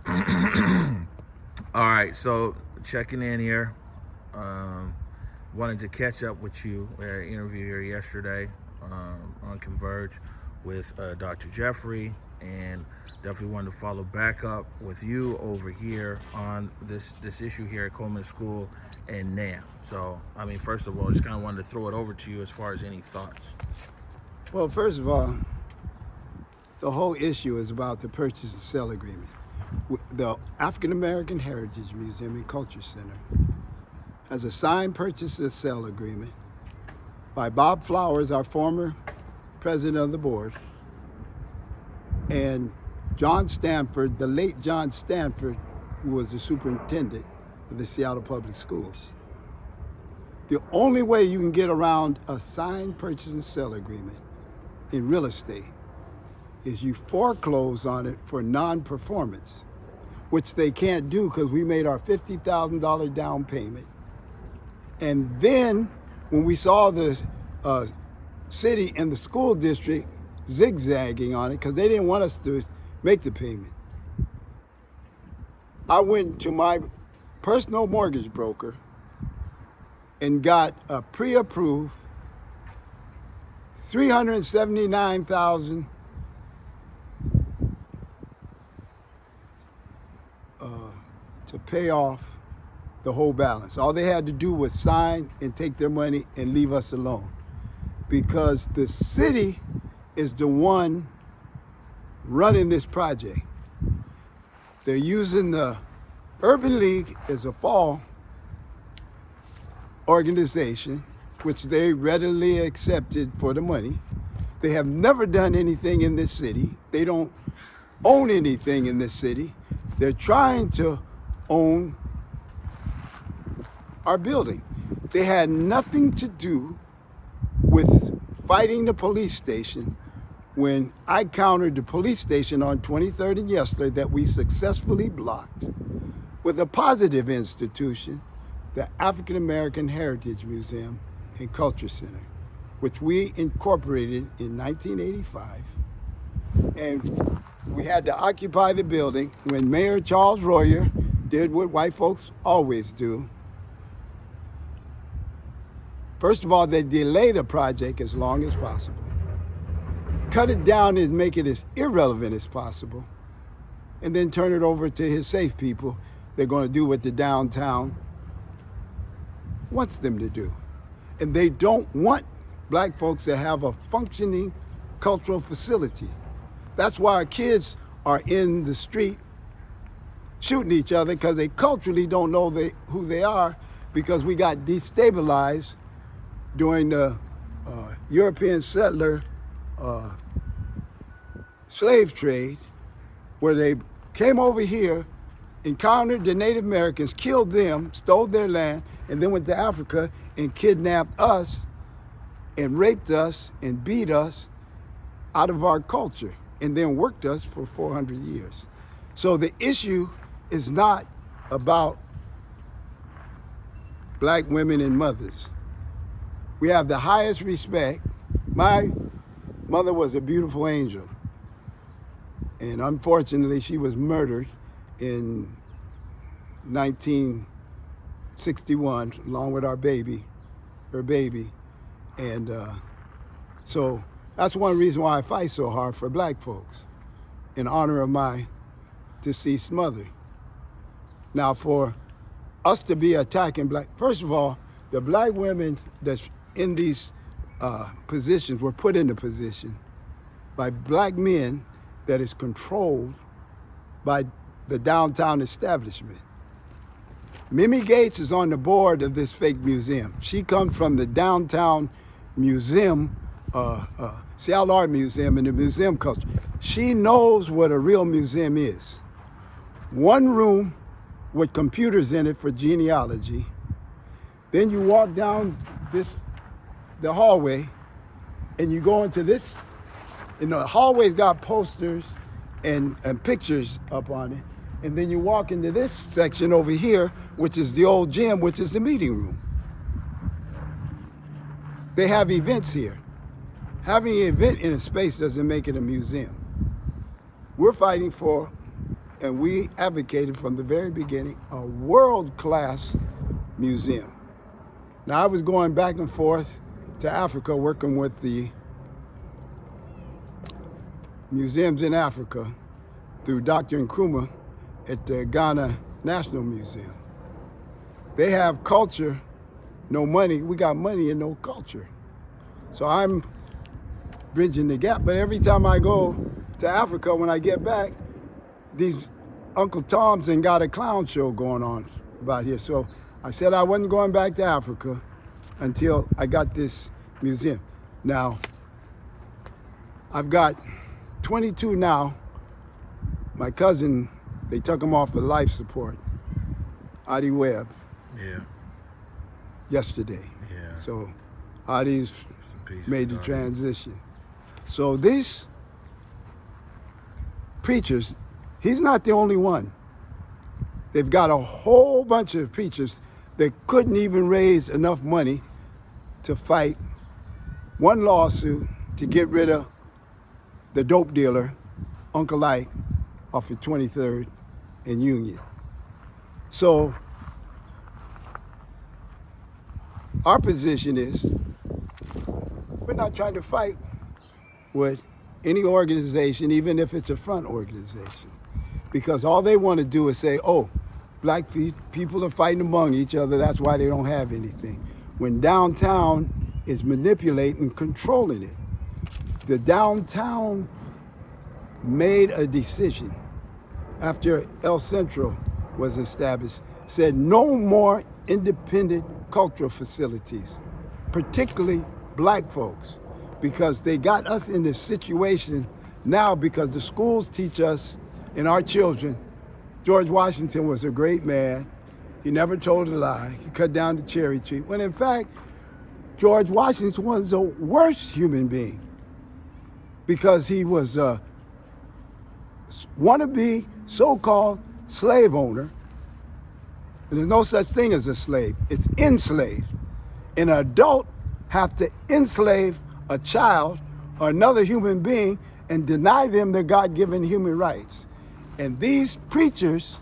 All right, so checking in here. Um, Wanted to catch up with you. We had an interview here yesterday on Converge with Dr. Jeffrey, and definitely wanted to follow back up with you over here on this issue here at Coleman School and NAAM. So, I mean, first of all, just kind of wanted to throw it over to you as far as any thoughts. Well, first of all, the whole issue is about the purchase and sale agreement. The African American Heritage Museum and Culture Center has a signed purchase and sale agreement by Bob Flowers, our former president of the board, and John Stanford, the late John Stanford, who was the superintendent of the Seattle Public Schools. The only way you can get around a signed purchase and sale agreement in real estate is you foreclose on it for non-performance, which they can't do because we made our $50,000 down payment. And then when we saw the city and the school district zigzagging on it because they didn't want us to make the payment, I went to my personal mortgage broker and got a pre-approved $379,000 to pay off the whole balance. All they had to do was sign and take their money and leave us alone, because the city is the one running this project. They're using the Urban League as a fall organization, which they readily accepted for the money. They have never done anything in this city. They don't own anything in this city. They're trying to own our building. They had nothing to do with fighting the police station when I countered the police station on 23rd and Yesler that we successfully blocked with a positive institution, the African American Heritage Museum and Culture Center, which we incorporated in 1985. And we had to occupy the building when Mayor Charles Royer did what white folks always do. First of all, they delay the project as long as possible, cut it down and make it as irrelevant as possible, and then turn it over to his safe people. They're going to do what the downtown wants them to do. And they don't want black folks to have a functioning cultural facility. That's why our kids are in the street shooting each other, because they culturally don't know who they are, because we got destabilized during the European settler slave trade, where they came over here, encountered the Native Americans, killed them, stole their land, and then went to Africa and kidnapped us and raped us and beat us out of our culture, and then worked us for 400 years. So the issue is not about black women and mothers. We have the highest respect. My mother was a beautiful angel, and unfortunately she was murdered in 1961 along with her baby. And so that's one reason why I fight so hard for black folks, in honor of my deceased mother. Now, for us to be attacking black, first of all, the black women that's in these positions were put into position by black men that is controlled by the downtown establishment. Mimi Gates is on the board of this fake museum. She comes from the downtown museum, Seattle Art Museum, and the museum culture. She knows what a real museum is. One room with computers in it for genealogy. Then you walk down the hallway, and you go into this, and the hallway's got posters and pictures up on it. And then you walk into this section over here, which is the old gym, which is the meeting room. They have events here. Having an event in a space doesn't make it a museum. We're fighting for and we advocated from the very beginning a world-class museum. Now, I was going back and forth to Africa working with the museums in Africa through Dr. Nkrumah at the Ghana National Museum. They have culture, no money. We got money and no culture. So I'm bridging the gap. But every time I go to Africa, when I get back, these Uncle Toms and got a clown show going on about here. So I said I wasn't going back to Africa until I got this museum. Now, I've got 22 now. My cousin, they took him off of life support, Adi Webb, yesterday. Yeah. So Adi's made the Adi. transition. So these preachers, he's not the only one. They've got a whole bunch of preachers that couldn't even raise enough money to fight one lawsuit to get rid of the dope dealer, Uncle Ike, off of 23rd and Union. So our position is we're not trying to fight with any organization, even if it's a front organization, because all they want to do is say, oh, black people are fighting among each other, that's why they don't have anything. When downtown is manipulating, controlling it. The downtown made a decision after El Centro was established, said no more independent cultural facilities, particularly black folks, because they got us in this situation now because the schools teach us and our children, George Washington was a great man. He never told a lie. He cut down the cherry tree. When in fact, George Washington was the worst human being because he was a wannabe so-called slave owner. And there's no such thing as a slave. It's enslaved. An adult have to enslave a child or another human being and deny them their God-given human rights. And these preachers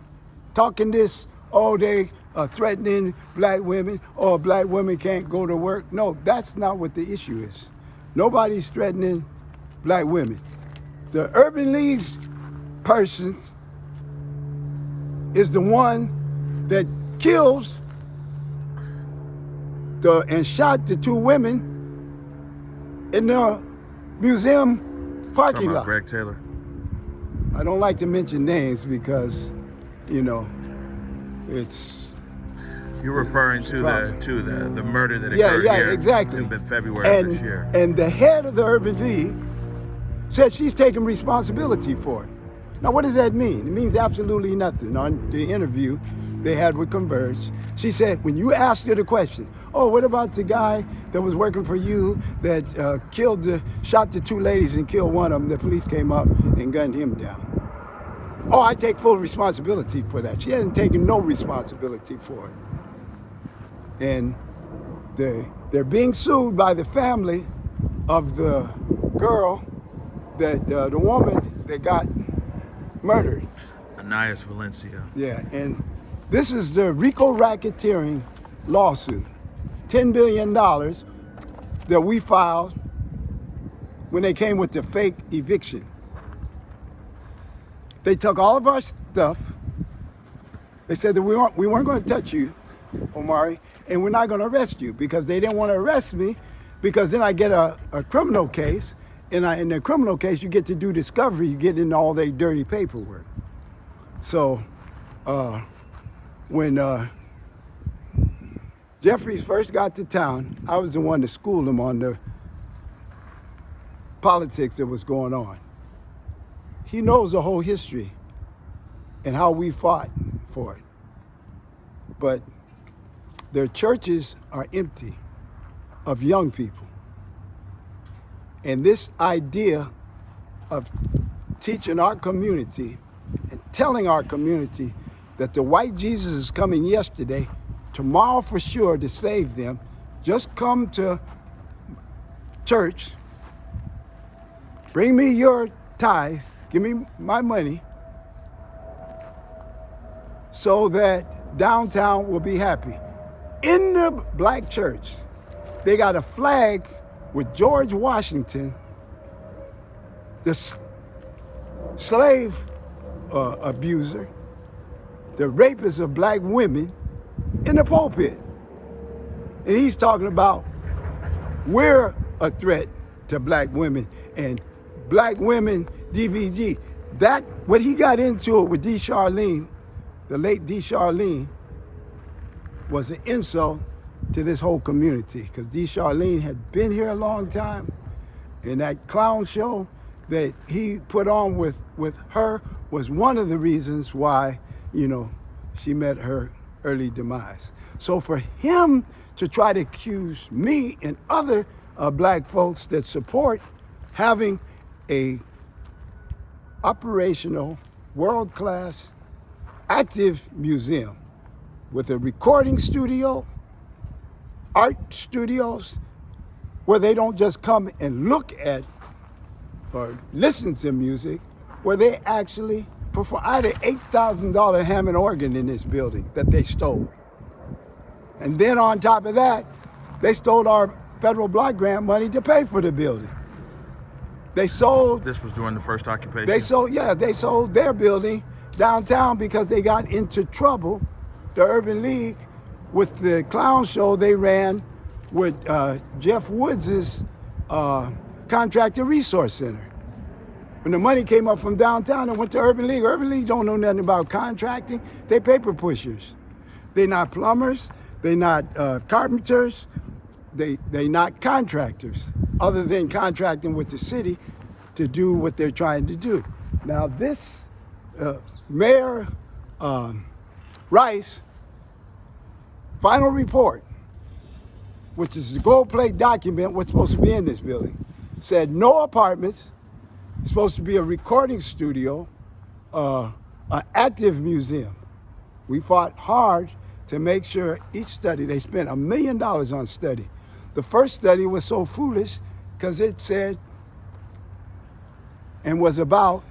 talking this, oh, they are threatening black women, or black women can't go to work. No, that's not what the issue is. Nobody's threatening black women. The Urban League's person is the one that killed and shot the two women in the museum parking lot. Greg Taylor. I don't like to mention names because, you know, it's. You're referring to the murder that occurred here exactly. in February of this year. And the head of the Urban League said she's taking responsibility for it. Now, what does that mean? It means absolutely nothing. On the interview they had with Converge, she said, when you asked her the question, oh, what about the guy that was working for you that shot the two ladies and killed one of them, the police came up and gunned him down. Oh, I take full responsibility for that. She hasn't taken no responsibility for it. And they're being sued by the family of the girl, the woman that got murdered. Anais Valencia. Yeah, and this is the RICO racketeering lawsuit. $10 billion that we filed when they came with the fake eviction. They took all of our stuff. They said that we weren't going to touch you, Omari, and we're not going to arrest you, because they didn't want to arrest me, because then I get a criminal case, and in the criminal case you get to do discovery, you get into all their dirty paperwork. So when Jeffries first got to town, I was the one to school him on the politics that was going on. He knows the whole history and how we fought for it. But their churches are empty of young people. And this idea of teaching our community and telling our community that the white Jesus is coming yesterday, tomorrow for sure to save them, just come to church, bring me your tithes, give me my money, so that downtown will be happy. In the black church, they got a flag with George Washington, the slave abuser, the rapist of black women, in the pulpit. And he's talking about we're a threat to black women and black women DVD. That, when he got into it with D. Charlene, the late D. Charlene, was an insult to this whole community, because D. Charlene had been here a long time, and that clown show that he put on with her was one of the reasons why, she met her early demise. So for him to try to accuse me and other black folks that support having a operational, world-class, active museum with a recording studio, art studios, where they don't just come and look at or listen to music, where they actually perform. I had an $8,000 Hammond organ in this building that they stole. And then on top of that, they stole our federal block grant money to pay for the building. They sold. This was during the first occupation? They sold their building downtown because they got into trouble, the Urban League, with the clown show they ran with Jeff Woods' Contractor Resource Center. When the money came up from downtown and went to Urban League don't know nothing about contracting. They paper pushers. They're not plumbers. They're not carpenters. They're not contractors, other than contracting with the city to do what they're trying to do. Now this Mayor Rice final report, which is the gold plate document what's supposed to be in this building, said no apartments. It's supposed to be a recording studio, an active museum. We fought hard to make sure each study, they spent $1 million on study. The first study was so foolish because it said and was about,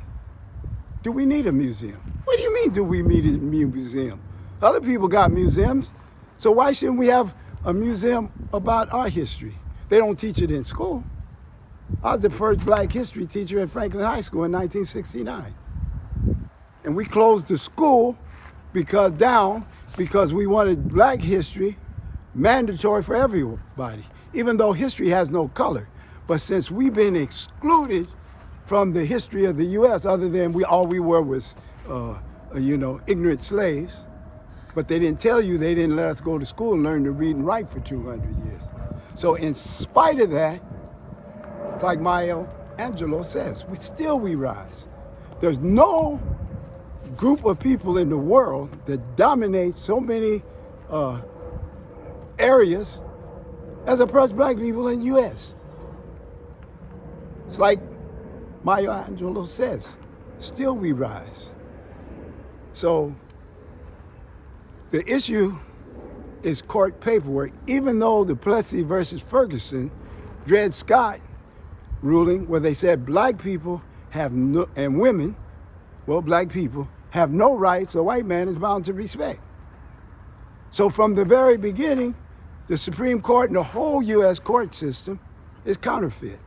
do we need a museum? What do you mean, do we need a museum? Other people got museums, so why shouldn't we have a museum about our history? They don't teach it in school. I was the first black history teacher at Franklin High School in 1969. And we closed the school because we wanted black history mandatory for everybody, even though history has no color. But since we've been excluded from the history of the U.S., other than all we were was, ignorant slaves, but they didn't tell you, they didn't let us go to school and learn to read and write for 200 years. So in spite of that, like Maya Angelou says, we rise. There's no group of people in the world that dominate so many areas as oppressed black people in the U.S. It's like Maya Angelou says, still we rise. So the issue is court paperwork, even though the Plessy versus Ferguson, Dred Scott ruling, where they said black people have no, and women, black people have no rights a white man is bound to respect. So from the very beginning, the Supreme Court and the whole U.S. court system is counterfeit.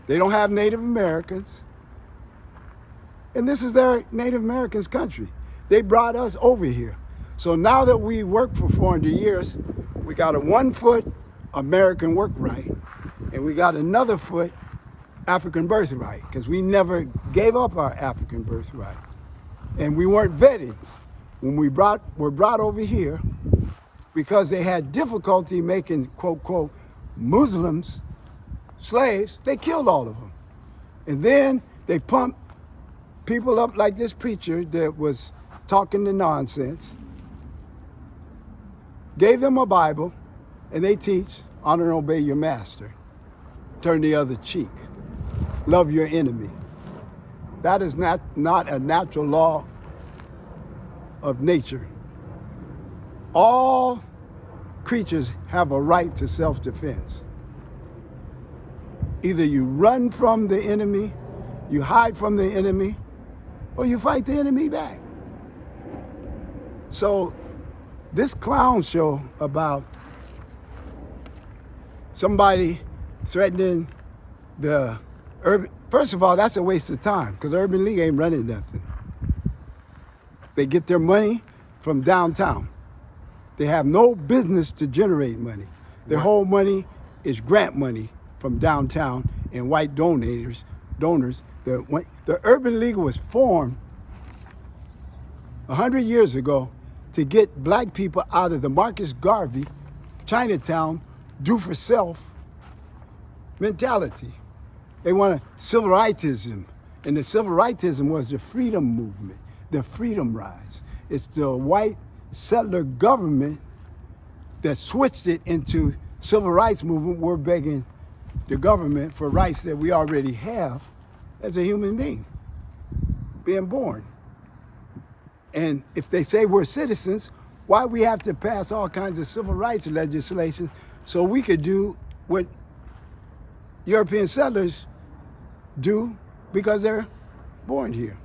They don't have Native Americans. And this is their Native Americans' country. They brought us over here. So now that we worked for 400 years, we got a 1 foot American work right, and we got another foot African birthright, because we never gave up our African birthright. And we weren't vetted when we were brought over here, because they had difficulty making, quote, quote, Muslims slaves. They killed all of them. And then they pumped people up like this preacher that was talking the nonsense, gave them a Bible, and they teach, honor and obey your master, turn the other cheek, love your enemy. That is not a natural law of nature. All creatures have a right to self-defense. Either you run from the enemy, you hide from the enemy, or you fight the enemy back. So this clown show about somebody threatening the urban, first of all, that's a waste of time because the Urban League ain't running nothing. They get their money from downtown. They have no business to generate money. Their whole money is grant money from downtown and white donors. The Urban League was formed 100 years ago to get black people out of the Marcus Garvey, Chinatown, do for self mentality. They wanted civil rightism, and the civil rightism was the freedom movement, the freedom rise. It's the white settler government that switched it into civil rights movement. We're begging the government for rights that we already have as a human being, being born. And if they say we're citizens, why we have to pass all kinds of civil rights legislation so we could do what European settlers do because they're born here.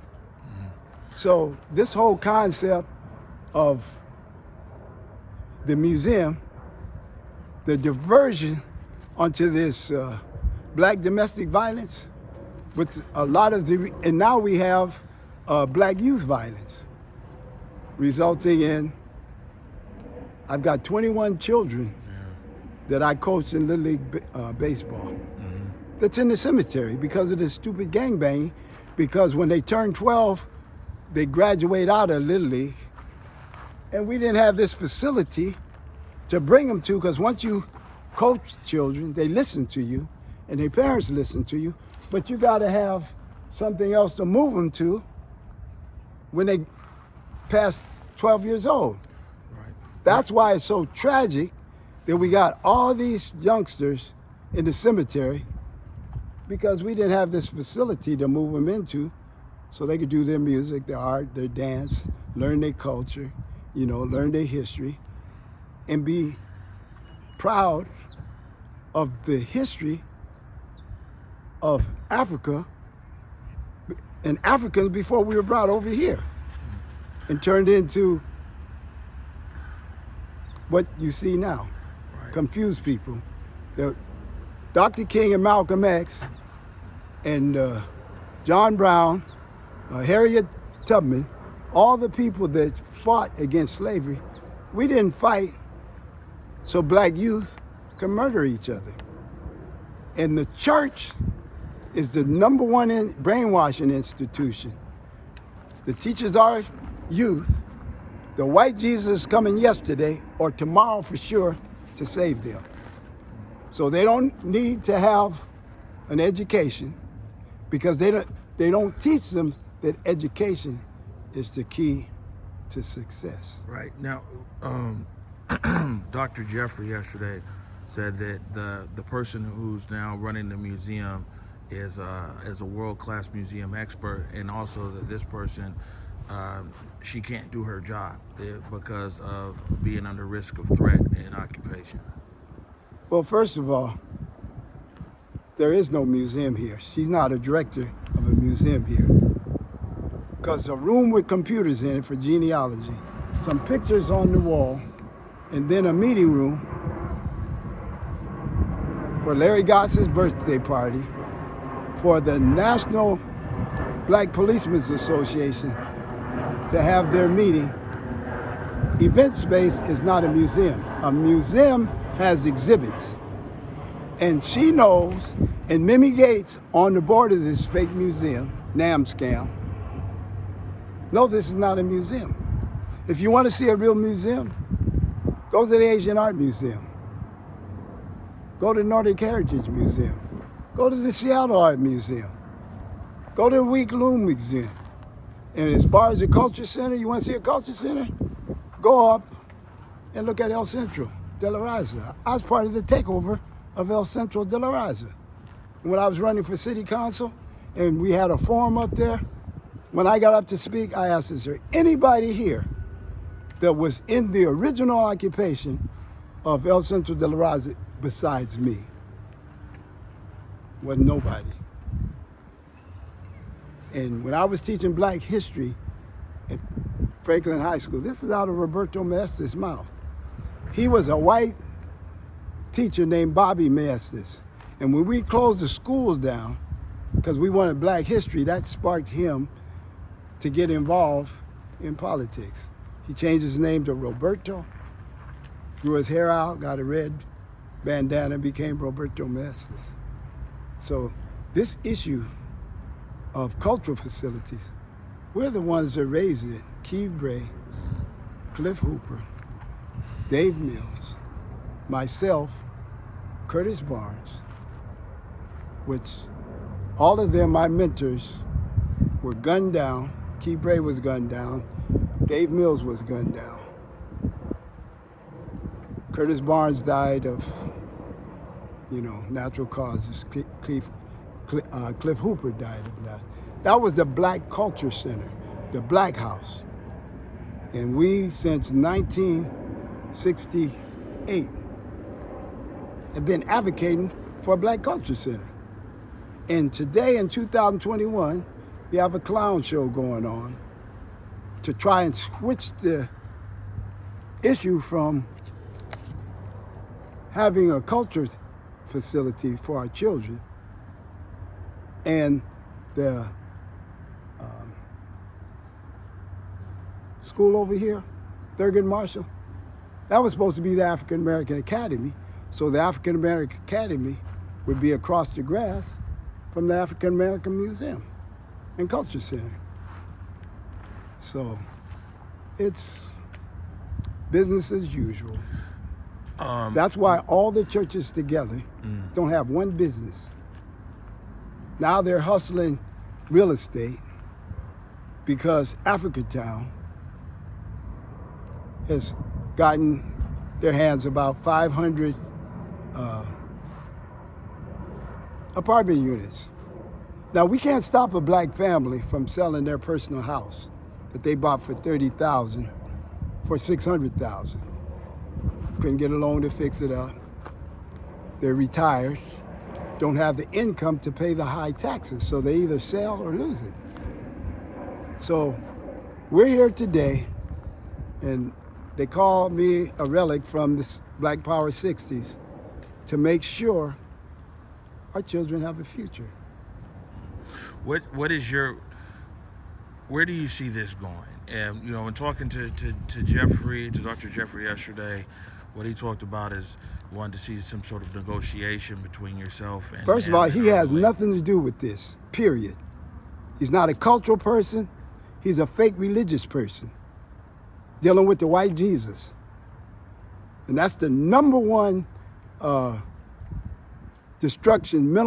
So this whole concept of the museum, the diversion onto this black domestic violence, with a lot of the, and now we have black youth violence, resulting in, I've got 21 children that I coach in Little League baseball that's in the cemetery because of this stupid gangbanging, because when they turn 12, they graduate out of Little League, and we didn't have this facility to bring them to, because once you coach children, they listen to you, and their parents listen to you, but you gotta have something else to move them to when they pass 12 years old. Right. That's why it's so tragic that we got all these youngsters in the cemetery, because we didn't have this facility to move them into so they could do their music, their art, their dance, learn their culture, learn their history, and be proud of the history of Africa and Africans before we were brought over here and turned into what you see now. Right. Confuse people. Dr. King and Malcolm X and John Brown, Harriet Tubman, all the people that fought against slavery, we didn't fight so black youth can murder each other. And the church is the number one brainwashing institution. That teaches our youth the white Jesus is coming yesterday or tomorrow for sure to save them. So they don't need to have an education, because they don't teach them that education is the key to success. Right. Now, Dr. Jeffrey yesterday said that the person who's now running the museum is a world-class museum expert, and also that this person, she can't do her job because of being under risk of threat and occupation. Well, first of all, there is no museum here. She's not a director of a museum here. Because a room with computers in it for genealogy, some pictures on the wall, and then a meeting room for Larry Goss's birthday party, for the National Black Policemen's Association to have their meeting. Event space is not a museum. A museum has exhibits. And she knows, and Mimi Gates on the board of this fake museum, NAAM scam, no, this is not a museum. If you want to see a real museum, go to the Asian Art Museum. Go to the Nordic Heritage Museum. Go to the Seattle Art Museum. Go to the Week Loom Museum. And as far as the Culture Center, you want to see a Culture Center? Go up and look at El Centro de la Raza. I was part of the takeover of El Centro de la Raza. When I was running for city council and we had a forum up there, when I got up to speak, I asked, is there anybody here that was in the original occupation of El Centro de la Raza besides me? Was nobody. And when I was teaching black history, Franklin High School. This is out of Roberto Maestas' mouth. He was a white teacher named Bobby Maestas. And when we closed the school down, because we wanted black history, that sparked him to get involved in politics. He changed his name to Roberto, grew his hair out, got a red bandana, and became Roberto Maestas. So this issue of cultural facilities, we're the ones that raised it. Keith Bray, Cliff Hooper, Dave Mills, myself, Curtis Barnes, which all of them, my mentors, were gunned down. Keith Bray was gunned down. Dave Mills was gunned down. Curtis Barnes died of, natural causes. Cliff Hooper died of that. That was the Black Culture Center, the Black House. And we, since 1968, have been advocating for a Black Culture Center. And today, in 2021, we have a clown show going on to try and switch the issue from having a culture facility for our children and the school over here, Thurgood Marshall, that was supposed to be the African American Academy. So the African American Academy would be across the grass from the African American Museum and Culture Center. So it's business as usual. That's why all the churches together don't have one business. Now they're hustling real estate because Africatown has gotten their hands about 500 apartment units. Now we can't stop a black family from selling their personal house that they bought for $30,000 for $600,000. Couldn't get a loan to fix it up. They're retired, don't have the income to pay the high taxes, so they either sell or lose it. So we're here today, and they call me a relic from the Black Power 60s to make sure our children have a future. Where do you see this going? And when talking to Dr. Jeffery yesterday, what he talked about is wanting to see some sort of negotiation between yourself and... First of all, he has nothing to do with this, period. He's not a cultural person. He's a fake religious person dealing with the white Jesus. And that's the number one mental destruction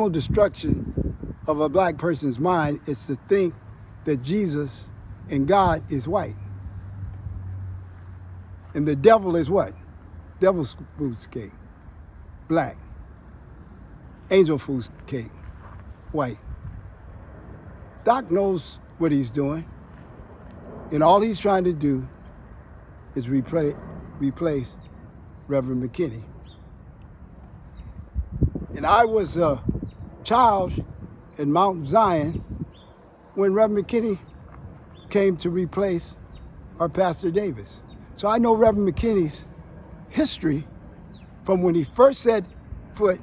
of a black person's mind, is to think that Jesus and God is white. And the devil is what? Devil's food cake, black. Angel food cake, white. Doc knows what he's doing, and all he's trying to do is replace Reverend McKinney. And I was a child in Mount Zion when Reverend McKinney came to replace our Pastor Davis. So I know Reverend McKinney's history from when he first set foot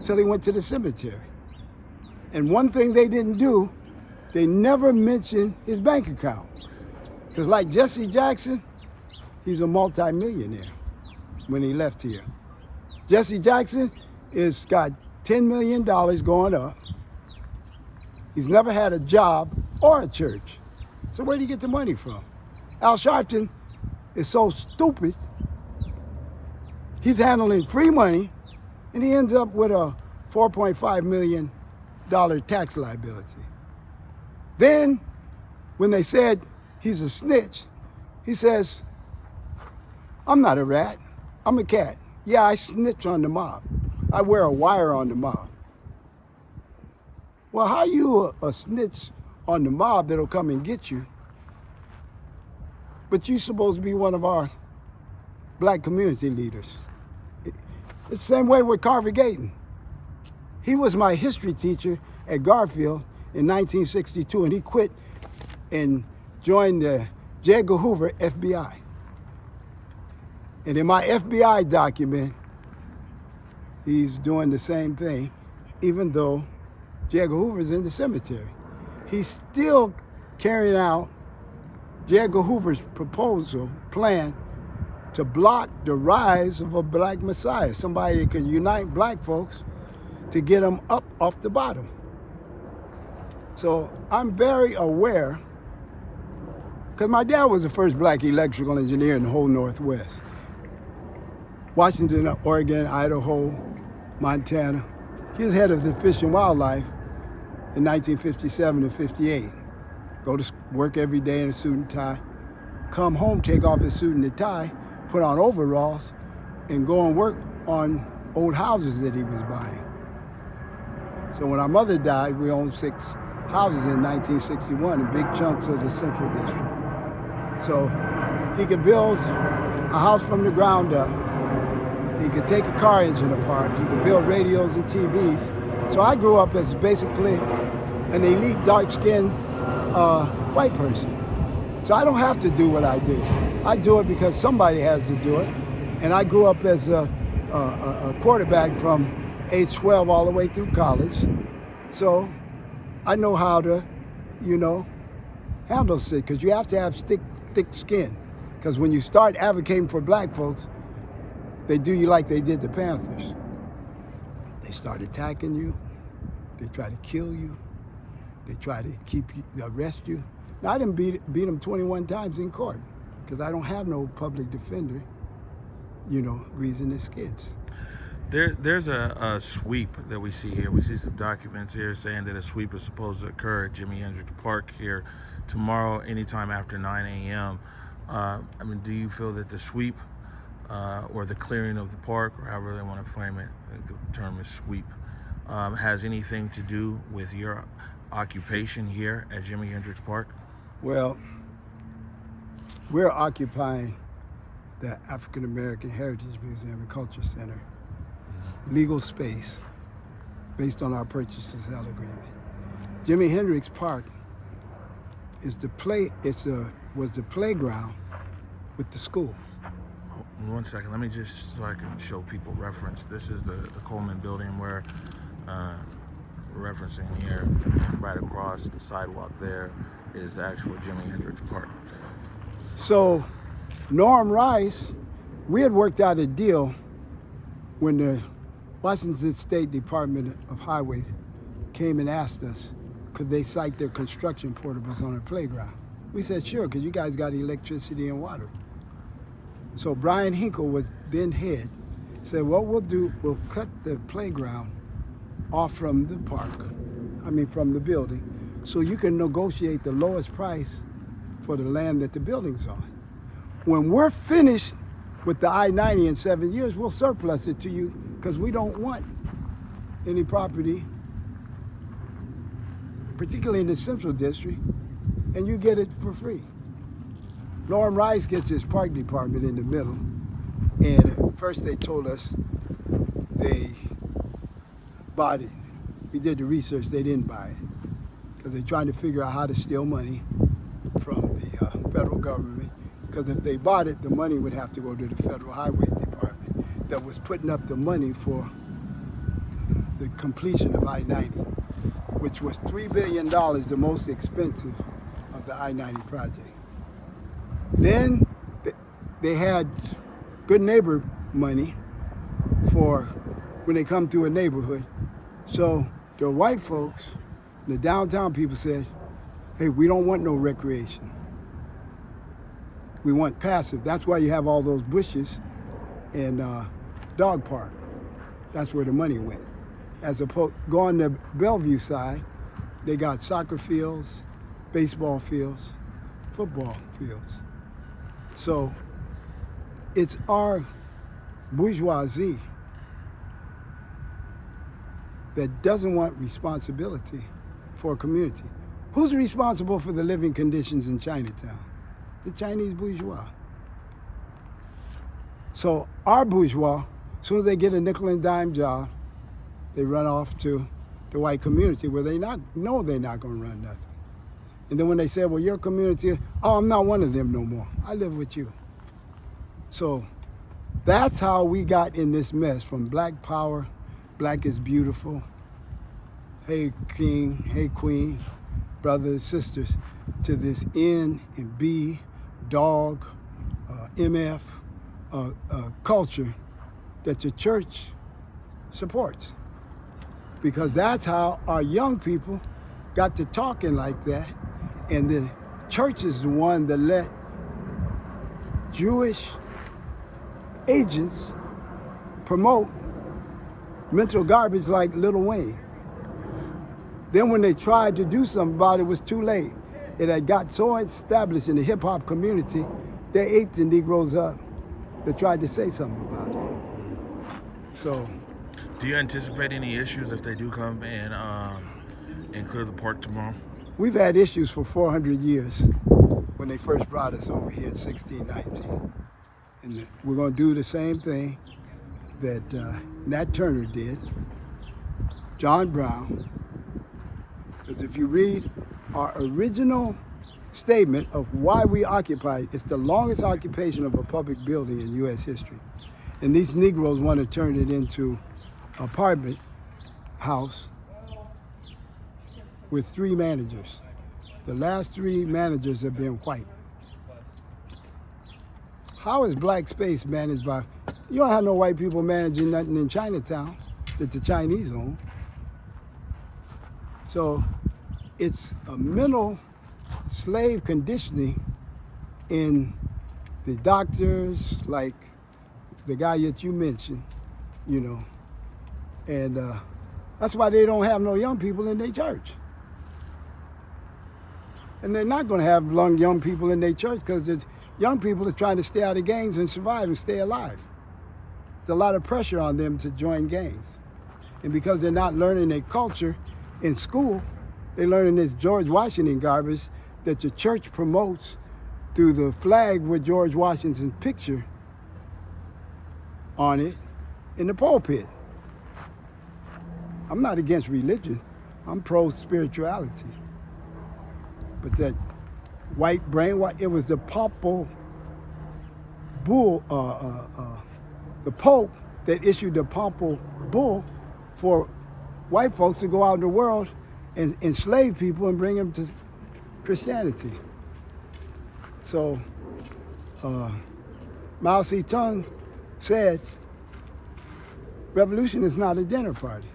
till he went to the cemetery. And one thing they didn't do, they never mentioned his bank account. Because like Jesse Jackson, he's a multimillionaire when he left here. Jesse Jackson has got $10 million going up. He's never had a job or a church. So where did he get the money from? Al Sharpton is so stupid, he's handling free money, and he ends up with a $4.5 million tax liability. Then, when they said he's a snitch, he says, I'm not a rat, I'm a cat. Yeah, I snitch on the mob. I wear a wire on the mob. Well, how you a snitch on the mob that'll come and get you, but you're supposed to be one of our black community leaders? It's the same way with Carver Gayton. He was my history teacher at Garfield in 1962, and he quit and joined the J. Edgar Hoover, FBI. And in my FBI document, he's doing the same thing, even though J. Edgar Hoover's in the cemetery. He's still carrying out J. Edgar Hoover's plan to block the rise of a black messiah, somebody that could unite black folks to get them up off the bottom. So I'm very aware, because my dad was the first black electrical engineer in the whole Northwest. Washington, Oregon, Idaho, Montana. He was head of the Fish and Wildlife in 1957 and 58. Go to work every day in a suit and tie, come home, take off his suit and the tie, put on overalls, and go and work on old houses that he was buying. So when our mother died, we owned 6 houses in 1961 in big chunks of the Central District. So he could build a house from the ground up. He could take a car engine apart. He could build radios and TVs. So I grew up as basically an elite dark-skinned white person. So I don't have to do what I did. I do it because somebody has to do it. And I grew up as a quarterback from age 12 all the way through college. So I know how to, handle shit, because you have to have thick skin. Because when you start advocating for black folks, they do you like they did the Panthers. They start attacking you. They try to kill you. They try to arrest you. Now, I didn't beat them 21 times in court because I don't have no public defender, reason the skids. There's a sweep that we see here. We see some documents here saying that a sweep is supposed to occur at Jimi Hendrix Park here tomorrow, anytime after 9 a.m. Do you feel that the sweep or the clearing of the park, or however they want to frame it, the term is sweep, has anything to do with your occupation here at Jimi Hendrix Park? Well, we're occupying the African American Heritage Museum and Culture Center, legal space, based on our purchase and sale agreement. Jimi Hendrix Park is was the playground with the school. 1 second, let me just, so I can show people reference. This is the Coleman building where we're referencing here, and right across the sidewalk there is the actual Jimi Hendrix Park. So Norm Rice, we had worked out a deal when the Washington State Department of Highways came and asked us, could they site their construction portables on our playground? We said, sure, because you guys got electricity and water. So Brian Hinkle was then head, said, what we'll do, we'll cut the playground off from the park, from the building, so you can negotiate the lowest price for the land that the building's on. When we're finished with the I-90 in 7 years, we'll surplus it to you because we don't want any property, particularly in the Central District, and you get it for free. Norm Rice gets his park department in the middle, and at first they told us they bought it. We did the research, they didn't buy it, because they're trying to figure out how to steal money from the federal government, because if they bought it, the money would have to go to the Federal Highway Department that was putting up the money for the completion of I-90, which was $3 billion, the most expensive of the I-90 project. Then they had good neighbor money for when they come through a neighborhood. So the white folks, the downtown people said, hey, we don't want no recreation. We want passive. That's why you have all those bushes and dog park. That's where the money went. As opposed, go on the Bellevue side, they got soccer fields, baseball fields, football fields. So it's our bourgeoisie that doesn't want responsibility for a community. Who's responsible for the living conditions in Chinatown? The Chinese bourgeois. So our bourgeois, as soon as they get a nickel and dime job, they run off to the white community where they're not going to run nothing. And then when they said, well, your community, oh, I'm not one of them no more. I live with you. So that's how we got in this mess, from Black Power, Black is Beautiful, hey king, hey queen, brothers, sisters, to this N and B, dog, MF culture that the church supports. Because that's how our young people got to talking like that. And the church is the one that let Jewish agents promote mental garbage like Lil Wayne. Then when they tried to do something about it, it was too late. It had got so established in the hip hop community, they ate the Negroes up. They tried to say something about it. So, do you anticipate any issues if they do come and clear the park tomorrow? We've had issues for 400 years when they first brought us over here in 1619. And we're going to do the same thing that Nat Turner did, John Brown. Because if you read our original statement of why we occupy, it's the longest occupation of a public building in U.S. history. And these Negroes want to turn it into an apartment house with 3 managers. The last 3 managers have been white. How is black space managed by, you don't have no white people managing nothing in Chinatown that the Chinese own. So it's a mental slave conditioning in the doctors, like the guy that you mentioned, you know, and that's why they don't have no young people in their church. And they're not going to have young people in their church because it's young people are trying to stay out of gangs and survive and stay alive. There's a lot of pressure on them to join gangs. And because they're not learning their culture in school, they're learning this George Washington garbage that the church promotes through the flag with George Washington's picture on it in the pulpit. I'm not against religion. I'm pro-spirituality. But that white brainwash, it was the papal bull, the Pope that issued the papal bull for white folks to go out in the world and enslave people and bring them to Christianity. So Mao Zedong said, revolution is not a dinner party.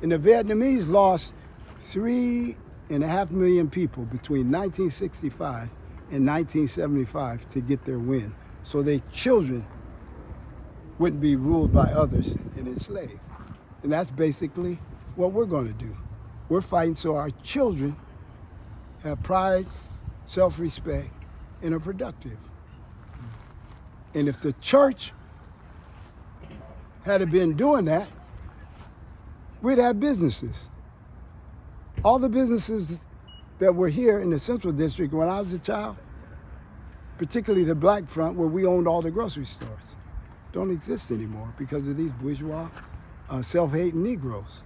And the Vietnamese lost 3.5 million people between 1965 and 1975 to get their win. So their children wouldn't be ruled by others and enslaved. And that's basically what we're going to do. We're fighting so our children have pride, self-respect, and are productive. And if the church had been doing that, we'd have businesses. All the businesses that were here in the Central District when I was a child, particularly the Black Front where we owned all the grocery stores, don't exist anymore because of these bourgeois, self-hating Negroes.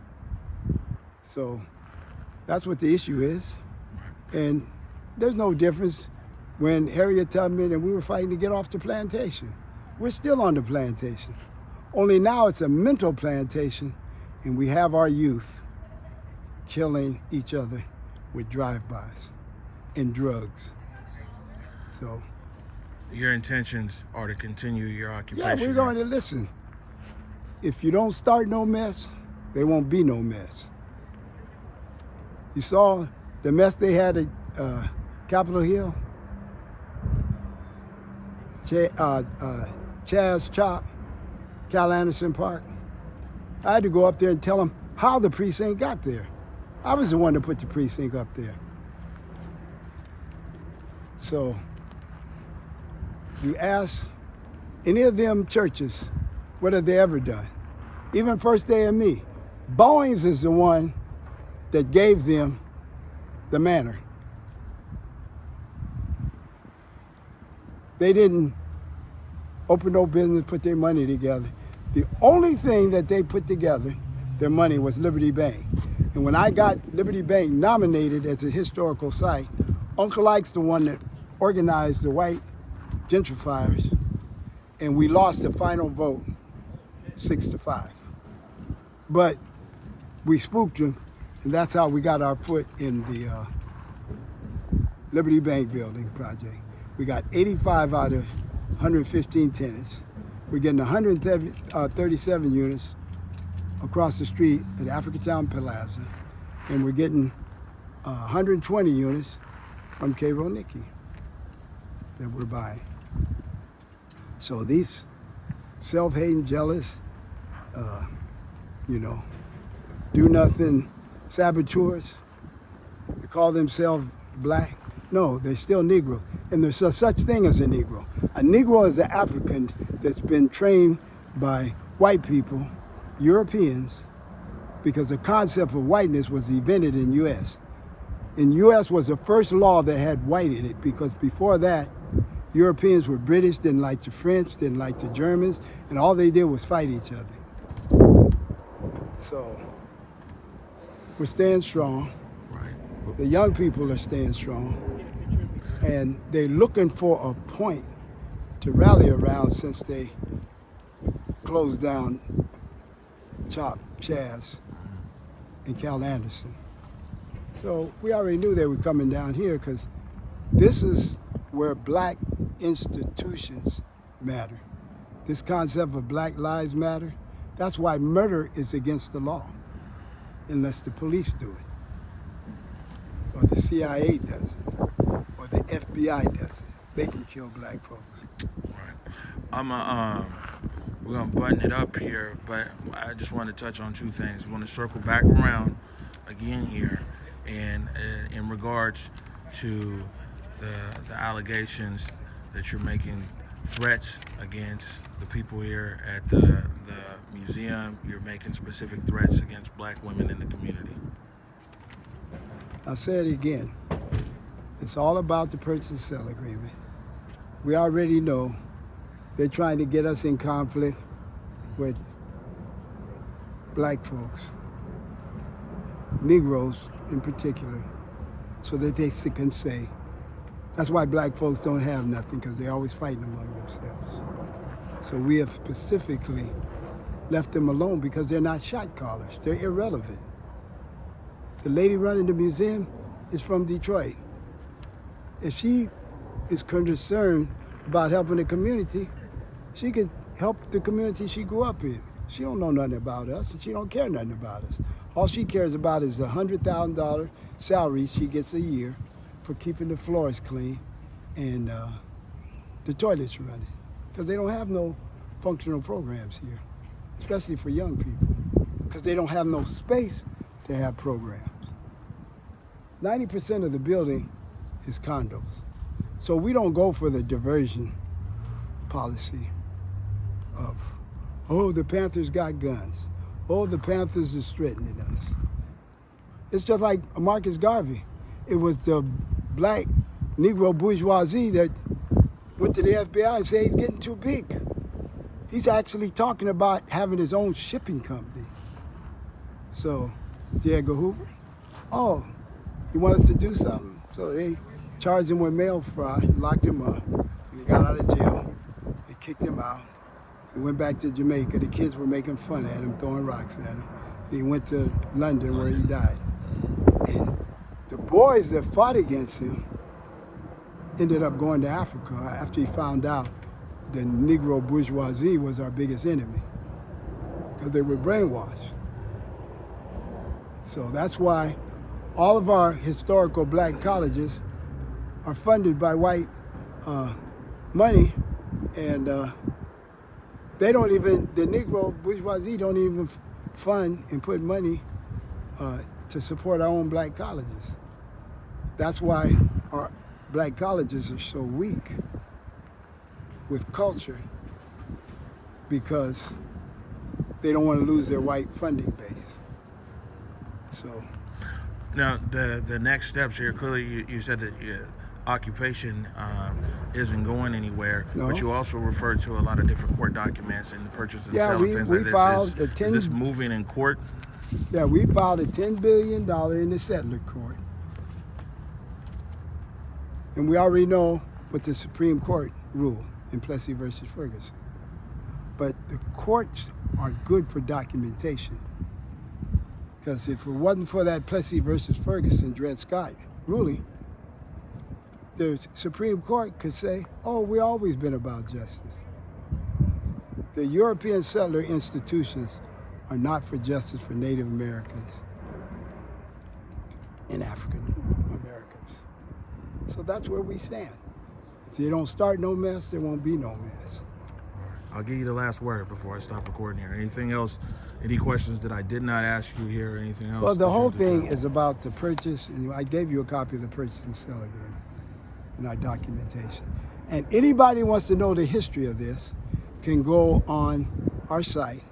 So that's what the issue is. And there's no difference when Harriet Tubman and we were fighting to get off the plantation. We're still on the plantation. Only now it's a mental plantation, and we have our youth killing each other with drive-bys and drugs. So your intentions are to continue your occupation. Yeah, we're going to listen. If you don't start no mess, there won't be no mess. You saw the mess they had at Capitol Hill? Chaz Chop, Cal Anderson Park. I had to go up there and tell them how the precinct got there. I was the one that put the precinct up there. So you ask any of them churches, what have they ever done? Even First AME. Bowings is the one that gave them the manor. They didn't open no business, put their money together. The only thing that they put together, their money, was Liberty Bank. And when I got Liberty Bank nominated as a historical site, Uncle Ike's the one that organized the white gentrifiers, and we lost the final vote 6-5. But we spooked them, and that's how we got our foot in the Liberty Bank building project. We got 85 out of 115 tenants. We're getting 137 units across the street at Africatown Plaza, and we're getting 120 units from Cairo Nikki that we're buying. So these self-hating, jealous, do nothing saboteurs, they call themselves black. No, they're still Negro. And there's a such thing as a Negro. A Negro is an African that's been trained by white people, Europeans, because the concept of whiteness was invented in U.S. In U.S. was the first law that had white in it, because before that, Europeans were British, didn't like the French, didn't like the Germans, and all they did was fight each other. So we're staying strong. Right. The young people are staying strong, and they're looking for a point to rally around since they closed down Chop Chaz and Cal Anderson. So we already knew they were coming down here, because this is where black institutions matter. This concept of Black Lives Matter, that's why murder is against the law, unless the police do it, or the CIA does it, or the FBI does it. They can kill black folks. Right. We're gonna button it up here, but I just want to touch on two things. I want to circle back around again here, and in regards to the allegations that you're making threats against the people here at the museum. You're making specific threats against black women in the community. I'll say it again. It's all about the purchase and sale agreement. We already know they're trying to get us in conflict with black folks, Negroes in particular, so that they can say, that's why black folks don't have nothing, because they're always fighting among themselves. So we have specifically left them alone because they're not shot callers. They're irrelevant. The lady running the museum is from Detroit. If she is concerned about helping the community, she could help the community she grew up in. She don't know nothing about us, and she don't care nothing about us. All she cares about is the $100,000 salary she gets a year for keeping the floors clean and the toilets running, because they don't have no functional programs here, especially for young people, because they don't have no space to have programs. 90% of the building is condos. So we don't go for the diversion policy of, oh, the Panthers got guns. Oh, the Panthers is threatening us. It's just like Marcus Garvey. It was the black Negro bourgeoisie that went to the FBI and said he's getting too big. He's actually talking about having his own shipping company. So, J. Edgar Hoover, oh, he wanted to do something. So they charged him with mail fraud, locked him up. When he got out of jail, they kicked him out. He went back to Jamaica. The kids were making fun at him, throwing rocks at him. And he went to London, where he died. And the boys that fought against him ended up going to Africa after he found out the Negro bourgeoisie was our biggest enemy, because they were brainwashed. So that's why all of our historical black colleges are funded by white money, and they don't even, the Negro bourgeoisie don't even fund and put money to support our own black colleges. That's why our black colleges are so weak with culture, because they don't want to lose their white funding base. So now the next steps here, clearly you said that occupation isn't going anywhere, no. But you also referred to a lot of different court documents and the purchase and yeah, sale and things we like this. filed Is this moving in court? Yeah, we filed a $10 billion in the settler court. And we already know what the Supreme Court ruled in Plessy versus Ferguson. But the courts are good for documentation. Because if it wasn't for that Plessy versus Ferguson, Dred Scott ruling, the Supreme Court could say, oh, we've always been about justice. The European settler institutions are not for justice for Native Americans and African Americans. So that's where we stand. If they don't start no mess, there won't be no mess. I'll give you the last word before I stop recording here. Anything else? Any questions that I did not ask you here? Anything else? Well, the whole thing is about the purchase, and I gave you a copy of the purchase and sale agreement in our documentation. And anybody who wants to know the history of this can go on our site,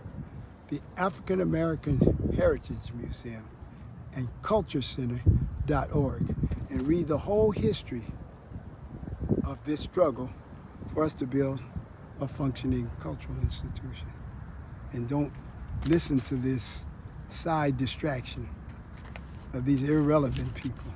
the African American Heritage Museum and culturecenter.org, and read the whole history of this struggle for us to build a functioning cultural institution. And don't listen to this side distraction of these irrelevant people.